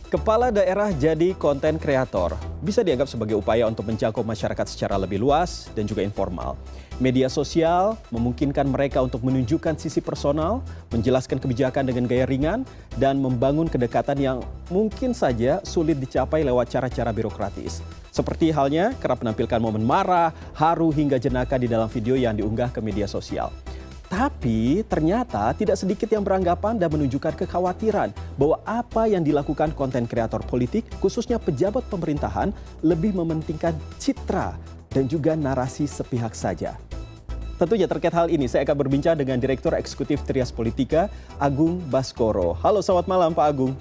Kepala daerah jadi konten kreator bisa dianggap sebagai upaya untuk menjangkau masyarakat secara lebih luas dan juga informal. Media sosial memungkinkan mereka untuk menunjukkan sisi personal, menjelaskan kebijakan dengan gaya ringan, dan membangun kedekatan yang mungkin saja sulit dicapai lewat cara-cara birokratis. Seperti halnya kerap menampilkan momen marah, haru hingga jenaka di dalam video yang diunggah ke media sosial. Tapi ternyata tidak sedikit yang beranggapan dan menunjukkan kekhawatiran bahwa apa yang dilakukan konten kreator politik, khususnya pejabat pemerintahan, lebih mementingkan citra dan juga narasi sepihak saja. Tentunya terkait hal ini, saya akan berbincang dengan Direktur Eksekutif Trias Politika, Agung Baskoro. Halo, selamat malam Pak Agung.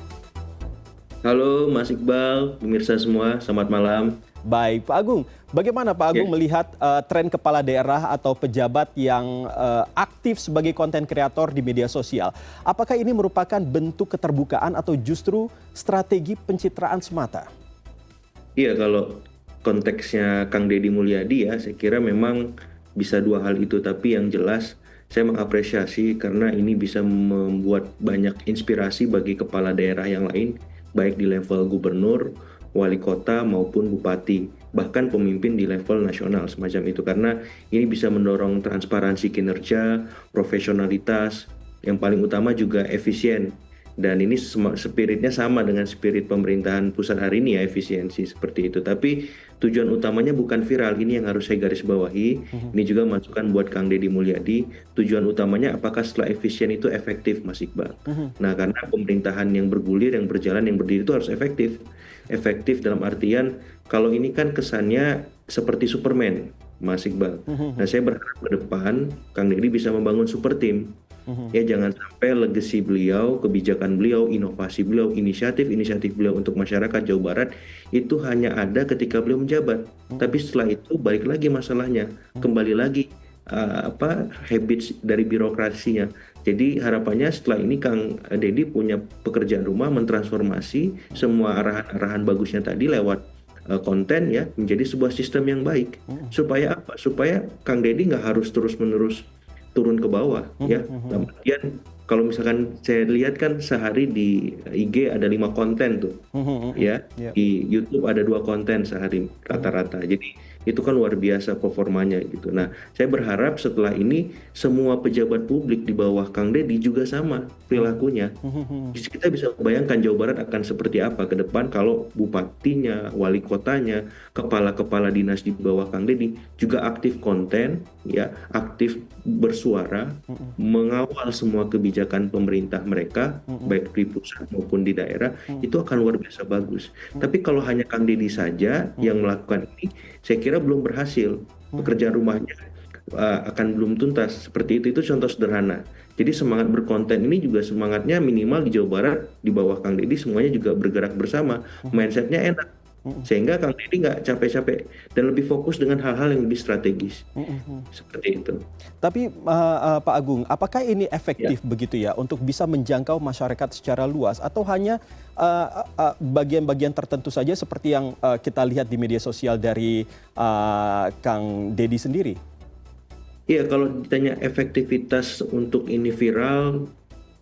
Halo Mas Iqbal, pemirsa semua, selamat malam. Baik, Pak Agung. Bagaimana Pak Agung melihat tren kepala daerah atau pejabat yang aktif sebagai konten kreator di media sosial? Apakah ini merupakan bentuk keterbukaan atau justru strategi pencitraan semata? Iya, kalau konteksnya Kang Deddy Mulyadi ya, saya kira memang bisa dua hal itu. Tapi yang jelas saya mengapresiasi karena ini bisa membuat banyak inspirasi bagi kepala daerah yang lain, baik di level gubernur, wali kota maupun bupati, bahkan pemimpin di level nasional semacam itu, karena ini bisa mendorong transparansi kinerja, profesionalitas, yang paling utama juga efisien. Dan ini spiritnya sama dengan spirit pemerintahan pusat hari ini ya, efisiensi seperti itu. Tapi tujuan utamanya bukan viral, ini yang harus saya garis bawahi. Ini juga masukan buat Kang Deddy Mulyadi. Tujuan utamanya apakah setelah efisien itu efektif, Mas Iqbal. Nah, karena pemerintahan yang bergulir, yang berjalan, yang berdiri itu harus efektif. Efektif dalam artian kalau ini kan kesannya seperti Superman, Mas Iqbal. Nah, saya berharap ke depan Kang Deddy bisa membangun super team. Ya, jangan sampai legacy beliau, kebijakan beliau, inovasi beliau, inisiatif beliau untuk masyarakat Jawa Barat itu hanya ada ketika beliau menjabat. Tapi setelah itu balik lagi masalahnya, kembali lagi habits dari birokrasinya. Jadi harapannya setelah ini Kang Deddy punya pekerjaan rumah mentransformasi semua arahan-arahan bagusnya tadi lewat konten ya menjadi sebuah sistem yang baik. Supaya apa? Supaya Kang Deddy nggak harus terus-menerus turun ke bawah ya. Kemudian kalau misalkan saya lihat kan sehari di IG ada 5 konten tuh ya. Di YouTube ada 2 konten sehari rata-rata. Jadi itu kan luar biasa performanya gitu. Nah, saya berharap setelah ini semua pejabat publik di bawah Kang Deddy juga sama perilakunya. Kita bisa bayangkan Jawa Barat akan seperti apa ke depan kalau bupatinya, wali kotanya, kepala-kepala dinas di bawah Kang Deddy juga aktif konten, ya, aktif bersuara, mengawal semua kebijakan pemerintah mereka, baik di pusat maupun di daerah, itu akan luar biasa bagus. Tapi kalau hanya Kang Deddy saja yang melakukan ini, saya kira belum berhasil. Pekerjaan rumahnya akan belum tuntas. Seperti itu contoh sederhana. Jadi semangat berkonten ini juga semangatnya minimal di Jawa Barat di bawah Kang Deddy semuanya juga bergerak bersama. Mindsetnya enak. Sehingga Kang Deddy nggak capek-capek dan lebih fokus dengan hal-hal yang lebih strategis. Seperti itu. Tapi Pak Agung, apakah ini efektif begitu ya untuk bisa menjangkau masyarakat secara luas atau hanya bagian-bagian tertentu saja seperti yang kita lihat di media sosial dari Kang Deddy sendiri? Iya, kalau ditanya efektivitas untuk ini viral,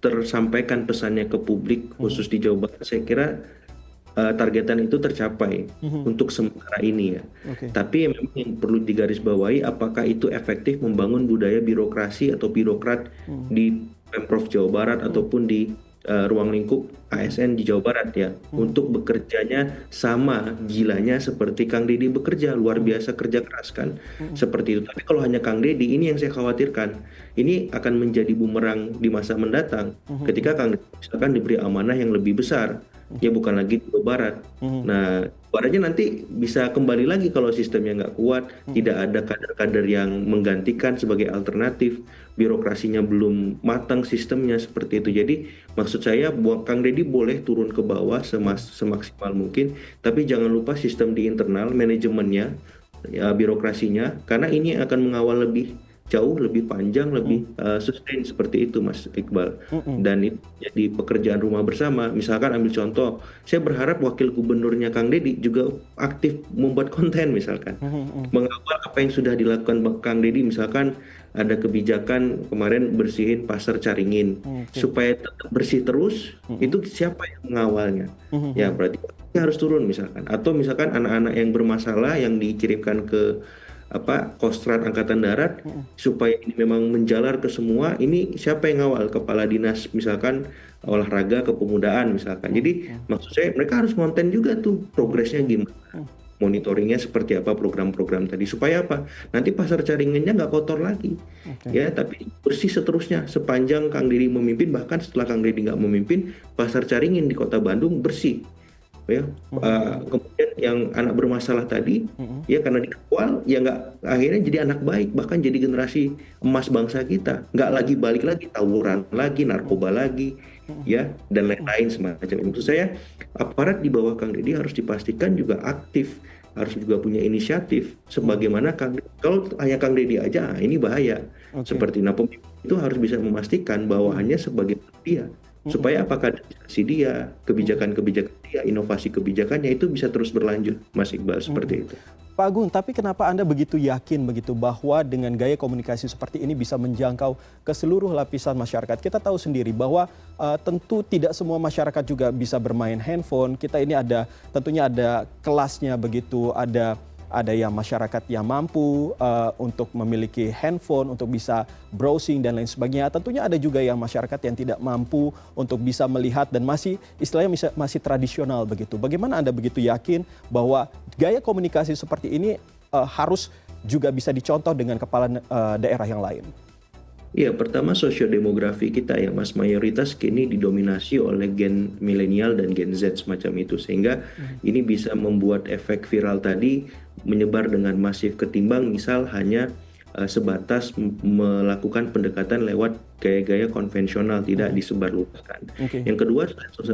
tersampaikan pesannya ke publik khusus di Jawa Barat, saya kira targetan itu tercapai untuk sementara ini ya. Tapi memang yang perlu digarisbawahi apakah itu efektif membangun budaya birokrasi atau birokrat di Pemprov Jawa Barat ataupun di ruang lingkup ASN di Jawa Barat ya, untuk bekerjanya sama gilanya seperti Kang Deddy bekerja, luar biasa kerja keras kan, seperti itu. Tapi kalau hanya Kang Deddy, ini yang saya khawatirkan, ini akan menjadi bumerang di masa mendatang ketika Kang Deddy misalkan diberi amanah yang lebih besar, ya bukan lagi di Jawa Barat. Nah, baratnya nanti bisa kembali lagi kalau sistemnya nggak kuat, tidak ada kader-kader yang menggantikan sebagai alternatif, birokrasinya belum matang sistemnya seperti itu. Jadi maksud saya Kang Deddy boleh turun ke bawah semaksimal mungkin, tapi jangan lupa sistem di internal, manajemennya, ya, birokrasinya, karena ini akan mengawal lebih jauh lebih panjang, lebih sustain seperti itu Mas Iqbal. Mm-mm. Dan itu jadi pekerjaan rumah bersama. Misalkan ambil contoh, saya berharap wakil gubernurnya Kang Deddy juga aktif membuat konten misalkan. Mhm, Mengawal apa yang sudah dilakukan Kang Deddy, misalkan ada kebijakan kemarin bersihin pasar Caringin oke. supaya tetap bersih terus, Mhm, itu siapa yang mengawalnya? Ya mhm, berarti harus turun misalkan. Atau misalkan anak-anak yang bermasalah yang dikirimkan ke Kostrad Angkatan Darat mhm, supaya ini memang menjalar ke semua, ini siapa yang ngawal? Kepala dinas misalkan olahraga kepemudaan misalkan. mhm, Jadi maksud saya mereka harus konten juga tuh mhm, progresnya gimana, mhm. monitoringnya seperti apa, program-program tadi supaya apa, nanti pasar Caringinnya nggak kotor lagi Oke. ya, tapi bersih seterusnya sepanjang Kang Deddy memimpin, bahkan setelah Kang Deddy nggak memimpin, pasar Caringin di Kota Bandung bersih ya. Mhm, mhm, Kemudian yang anak bermasalah tadi mhm, ya karena dikawal ya nggak, akhirnya jadi anak baik, bahkan jadi generasi emas bangsa kita, nggak lagi balik lagi tawuran lagi, narkoba lagi mhm, ya, dan lain-lain semacam itu. Maksud saya aparat di bawah Kang Deddy harus dipastikan juga aktif, harus juga punya inisiatif mhm. sebagaimana kalau hanya Kang Deddy aja, ini bahaya Oke. seperti. Nah, pemimpin itu harus bisa memastikan bawahannya sebagai dia, Mhm, supaya apakah dia, mhm, kebijakan-kebijakan dia, inovasi kebijakannya itu bisa terus berlanjut, Mas Iqbal, mhm. seperti itu. Pak Agung, tapi kenapa Anda begitu yakin begitu bahwa dengan gaya komunikasi seperti ini bisa menjangkau ke seluruh lapisan masyarakat? Kita tahu sendiri bahwa tentu tidak semua masyarakat juga bisa bermain handphone. Kita ini tentunya ada kelasnya begitu, ada yang masyarakat yang mampu untuk memiliki handphone, untuk bisa browsing dan lain sebagainya. Tentunya ada juga yang masyarakat yang tidak mampu untuk bisa melihat dan masih istilahnya masih tradisional begitu. Bagaimana Anda begitu yakin bahwa gaya komunikasi seperti ini harus juga bisa dicontoh dengan kepala daerah yang lain? Iya, pertama sosiodemografi kita ya, Mas, mayoritas kini didominasi oleh gen milenial dan gen Z semacam itu, sehingga Mhm, ini bisa membuat efek viral tadi menyebar dengan masif ketimbang misal hanya sebatas melakukan pendekatan lewat gaya-gaya konvensional, tidak mhm. disebarluaskan. Oke. Yang kedua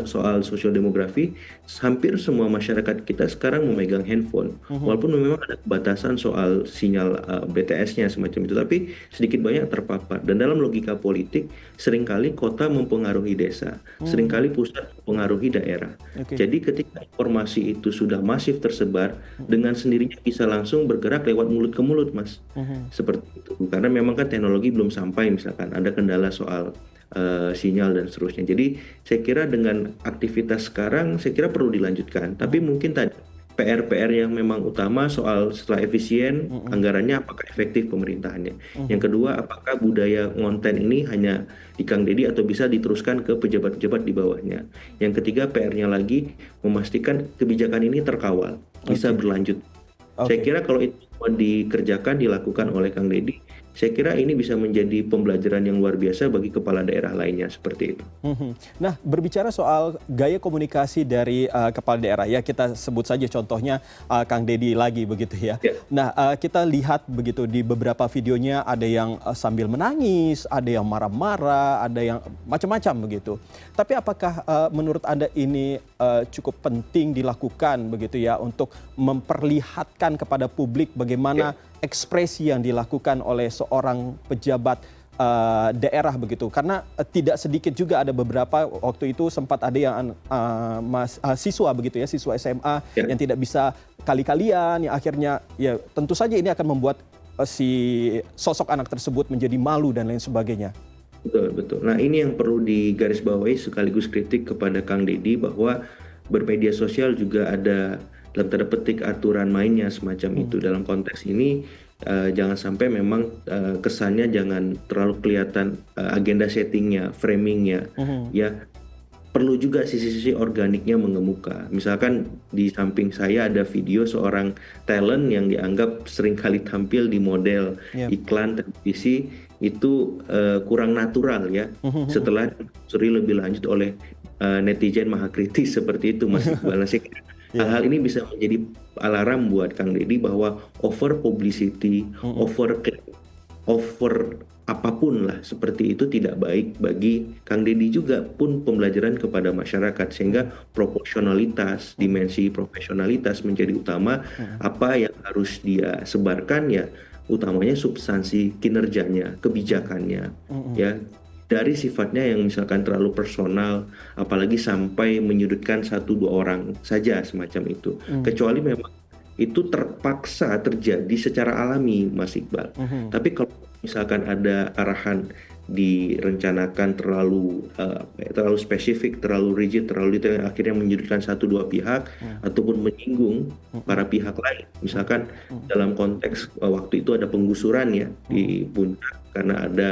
soal sosial demografi, hampir semua masyarakat kita sekarang memegang handphone, Mhm, walaupun memang ada kebatasan soal sinyal BTS-nya semacam itu, tapi sedikit banyak terpapar. Dan dalam logika politik, seringkali kota mempengaruhi desa, hmm, seringkali pusat mempengaruhi daerah. oke. Jadi ketika informasi itu sudah masif tersebar, Mhm, dengan sendirinya bisa langsung bergerak lewat mulut ke mulut, Mas. mhm, Seperti itu. Karena memang kan teknologi belum sampai, misalkan ada kendala soal sinyal dan seterusnya. Jadi saya kira dengan aktivitas sekarang, saya kira perlu dilanjutkan. Tapi mhm, mungkin tadi PR-PR yang memang utama soal setelah efisien, mhm, anggarannya apakah efektif pemerintahannya. Yang mhm. kedua, apakah budaya ngonten ini hanya di Kang Deddy atau bisa diteruskan ke pejabat-pejabat di bawahnya. Yang ketiga, PR-nya lagi memastikan kebijakan ini terkawal, bisa Oke, berlanjut. Saya oke. kira kalau itu semua dikerjakan, dilakukan oleh Kang Deddy, saya kira ini bisa menjadi pembelajaran yang luar biasa bagi kepala daerah lainnya seperti itu. Mhm. Nah, berbicara soal gaya komunikasi dari kepala daerah, ya kita sebut saja contohnya Kang Deddy lagi begitu ya. Ya, Nah, kita lihat begitu di beberapa videonya ada yang sambil menangis, ada yang marah-marah, ada yang macam-macam begitu. Tapi apakah menurut Anda ini cukup penting dilakukan begitu ya untuk memperlihatkan kepada publik ya, bagaimana ekspresi yang dilakukan oleh seorang pejabat daerah begitu, karena tidak sedikit juga ada beberapa waktu itu sempat ada yang siswa begitu ya, siswa SMA ya. yang tidak bisa kali-kalian, yang akhirnya ya tentu saja ini akan membuat si sosok anak tersebut menjadi malu dan lain sebagainya. Betul, betul. Nah, ini yang perlu digarisbawahi sekaligus kritik kepada Kang Deddy bahwa bermedia sosial juga ada dalam tanda petik aturan mainnya semacam Hmm. itu. Dalam konteks ini jangan sampai memang kesannya jangan terlalu kelihatan agenda settingnya, framingnya, Mhm. ya. Perlu juga sisi-sisi organiknya mengemuka. Misalkan di samping saya ada video seorang talent yang dianggap seringkali tampil di model Ya. iklan televisi, itu kurang natural ya. Mhm. Setelah ditelusuri lebih lanjut oleh netizen maha kritis seperti itu, Mas Iqbal. Nah, saya kira Ya. hal-hal ini bisa menjadi alarm buat Kang Deddy bahwa over publicity, Mhm. over apapun lah seperti itu tidak baik bagi Kang Deddy, juga pun pembelajaran kepada masyarakat, sehingga proporsionalitas, Mhm. dimensi profesionalitas menjadi utama. Mhm. Apa yang harus dia sebarkan ya utamanya substansi kinerjanya, kebijakannya, Mhm. ya. Dari sifatnya yang misalkan terlalu personal, apalagi sampai menyudutkan satu dua orang saja semacam itu. Mhm. Kecuali memang itu terpaksa terjadi secara alami, Mas Iqbal. Mhm. Tapi kalau misalkan ada arahan direncanakan terlalu terlalu spesifik, terlalu rigid, terlalu detail yang akhirnya menyudutkan satu dua pihak Mhm. ataupun menyinggung Mhm. para pihak lain. Misalkan Mhm. dalam konteks waktu itu ada penggusuran ya Mhm. di Puncak karena ada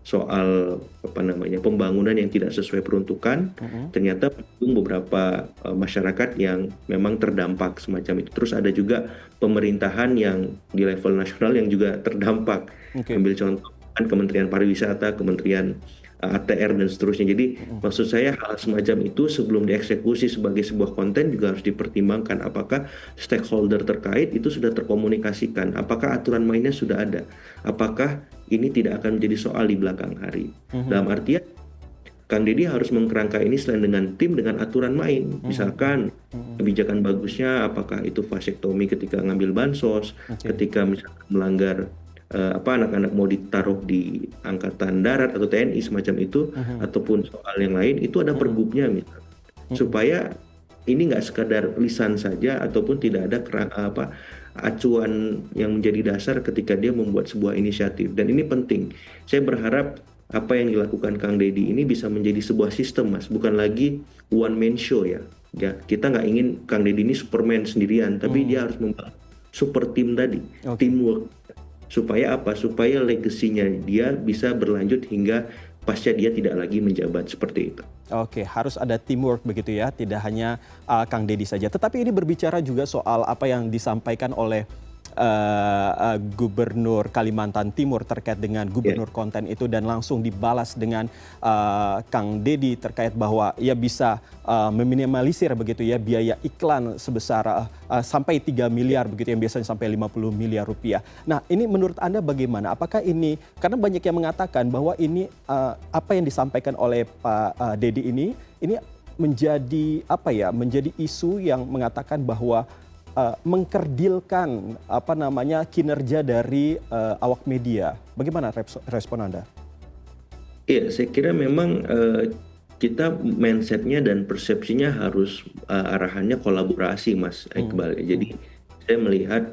soal apa namanya pembangunan yang tidak sesuai peruntukan, Mhm. ternyata menyinggung beberapa masyarakat yang memang terdampak semacam itu. Terus ada juga pemerintahan yang di level nasional yang juga terdampak. Oke. Ambil contoh kan Kementerian Pariwisata, Kementerian ATR dan seterusnya. Jadi Mhm. maksud saya hal semacam itu sebelum dieksekusi sebagai sebuah konten juga harus dipertimbangkan apakah stakeholder terkait itu sudah terkomunikasikan, apakah aturan mainnya sudah ada, apakah ini tidak akan menjadi soal di belakang hari. Mhm. Dalam artian Kang Deddy harus mengkerangka ini selain dengan tim dengan aturan main. Mhm. Misalkan Mhm. kebijakan bagusnya apakah itu vasektomi ketika ngambil bansos, Oke. ketika misalkan melanggar anak-anak mau ditaruh di angkatan darat atau TNI semacam itu, Mhm. ataupun soal yang lain itu ada Mhm. pergubnya misalkan. Mhm. Supaya ini nggak sekadar lisan saja ataupun tidak ada acuan yang menjadi dasar ketika dia membuat sebuah inisiatif. Dan ini penting. Saya berharap apa yang dilakukan Kang Deddy ini bisa menjadi sebuah sistem, Mas. Bukan lagi one man show ya. Ya, kita nggak ingin Kang Deddy ini Superman sendirian, tapi Mhm. dia harus membangun super team tadi, Oke. teamwork. Supaya apa? Supaya legasinya dia bisa berlanjut hingga pasca dia tidak lagi menjabat seperti itu. Oke, harus ada teamwork begitu ya, tidak hanya Kang Deddy saja. Tetapi ini berbicara juga soal apa yang disampaikan oleh Gubernur Kalimantan Timur terkait dengan Ya, gubernur konten itu dan langsung dibalas dengan Kang Deddy terkait bahwa ia bisa meminimalisir begitu ya biaya iklan sebesar sampai 3 miliar begitu yang biasanya sampai 50 miliar rupiah. Nah, ini menurut Anda bagaimana? Apakah ini karena banyak yang mengatakan bahwa ini apa yang disampaikan oleh Pak Deddy ini menjadi apa ya? Menjadi isu yang mengatakan bahwa mengkerdilkan apa namanya kinerja dari awak media. Bagaimana respon Anda? iya, saya kira memang kita mindsetnya dan persepsinya harus arahannya kolaborasi, Mas Hmm. Iqbal. Jadi saya melihat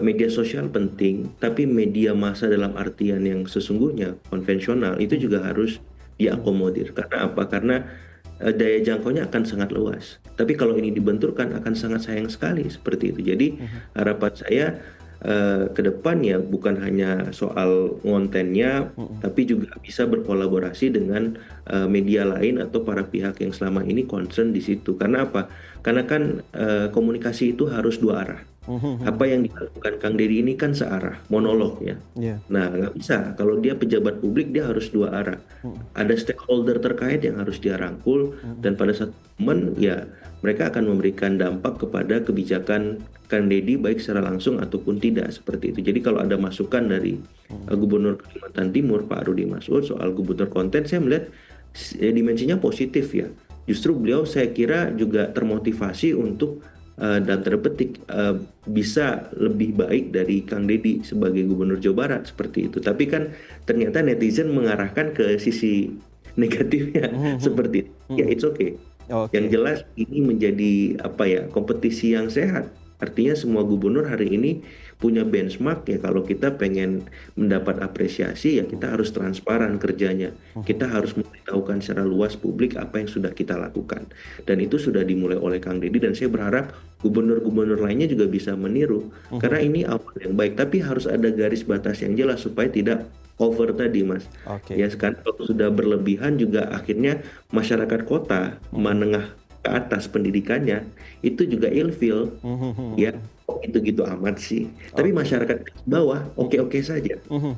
media sosial penting, tapi media massa dalam artian yang sesungguhnya konvensional itu juga harus Hmm. diakomodir. Karena apa? Karena daya jangkaunya akan sangat luas. Tapi kalau ini dibenturkan akan sangat sayang sekali seperti itu. Jadi Hmm. harapan saya ke depan ya bukan hanya soal kontennya, Hmm. tapi juga bisa berkolaborasi dengan media lain atau para pihak yang selama ini concern di situ. Karena apa? Karena kan komunikasi itu harus dua arah. Hmm. Apa yang dilakukan Kang Deddy ini kan searah, monolog ya. Ya. Nah, nggak bisa. Kalau dia pejabat publik, dia harus dua arah. Hmm. Ada stakeholder terkait yang harus dia rangkul, Hmm. dan pada satu momen, ya mereka akan memberikan dampak kepada kebijakan Kang Deddy, baik secara langsung ataupun tidak, seperti itu. Jadi kalau ada masukan dari Gubernur Kalimantan Timur, Pak Rudi Masud, soal gubernur konten, saya melihat dimensinya positif ya. Justru beliau saya kira juga termotivasi untuk dalam tanda petik bisa lebih baik dari Kang Deddy sebagai Gubernur Jawa Barat seperti itu. Tapi kan ternyata netizen mengarahkan ke sisi negatifnya Hmm. seperti itu. Ya Hmm. it's okay. Yang Oke. jelas ini menjadi apa ya kompetisi yang sehat. Artinya semua gubernur hari ini punya benchmark ya kalau kita pengen mendapat apresiasi ya kita harus transparan kerjanya. Kita harus memberitahukan secara luas publik apa yang sudah kita lakukan. Dan itu sudah dimulai oleh Kang Deddy dan saya berharap gubernur-gubernur lainnya juga bisa meniru. Karena ini awal yang baik tapi harus ada garis batas yang jelas supaya tidak over tadi, Mas. Oke. Ya sekarang kalau sudah berlebihan juga akhirnya masyarakat kota menengah ke atas pendidikannya itu juga ilfeel Hmm. ya kok gitu-gitu amat sih. Tapi Oke. masyarakat bawah oke-oke saja. Hmm.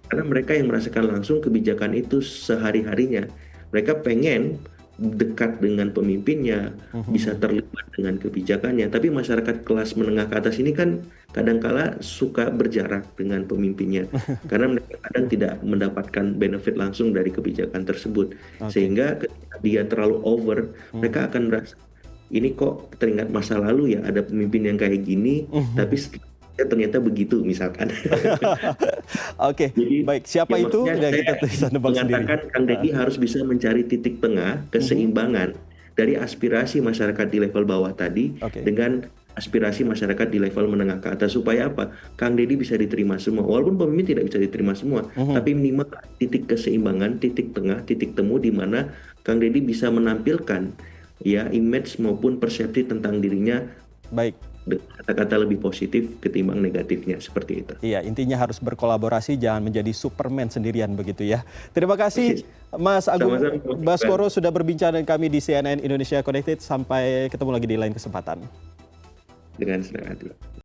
Karena mereka yang merasakan langsung kebijakan itu sehari-harinya. Mereka pengen dekat dengan pemimpinnya, bisa terlibat dengan kebijakannya. Tapi masyarakat kelas menengah ke atas ini kan kadangkala suka berjarak dengan pemimpinnya. Karena mereka kadang tidak mendapatkan benefit langsung dari kebijakan tersebut. Oke. Sehingga ketika dia terlalu over, mereka akan merasa, ini kok teringat masa lalu ya, ada pemimpin yang kayak gini, tapi ternyata begitu misalkan. Oke, Jadi baik. Siapa ya itu? maksudnya Ya kita saya bisa nebak sendiri. mengatakan Kang Deddy harus bisa mencari titik tengah Mhm. keseimbangan dari aspirasi masyarakat di level bawah tadi Oke, dengan aspirasi masyarakat di level menengah ke atas supaya apa? Kang Deddy bisa diterima semua. Walaupun pemimpin tidak bisa diterima semua, mhm, tapi minimal titik keseimbangan, titik tengah, titik temu di mana Kang Deddy bisa menampilkan ya image maupun persepsi tentang dirinya baik. dengan kata-kata lebih positif ketimbang negatifnya seperti itu. Iya, intinya harus berkolaborasi, jangan menjadi Superman sendirian begitu ya. Terima kasih Mas Agung Sama-sama, Mas Iqbal. Baskoro sudah berbincang dengan kami di CNN Indonesia Connected. Sampai ketemu lagi di lain kesempatan. Dengan senang hati.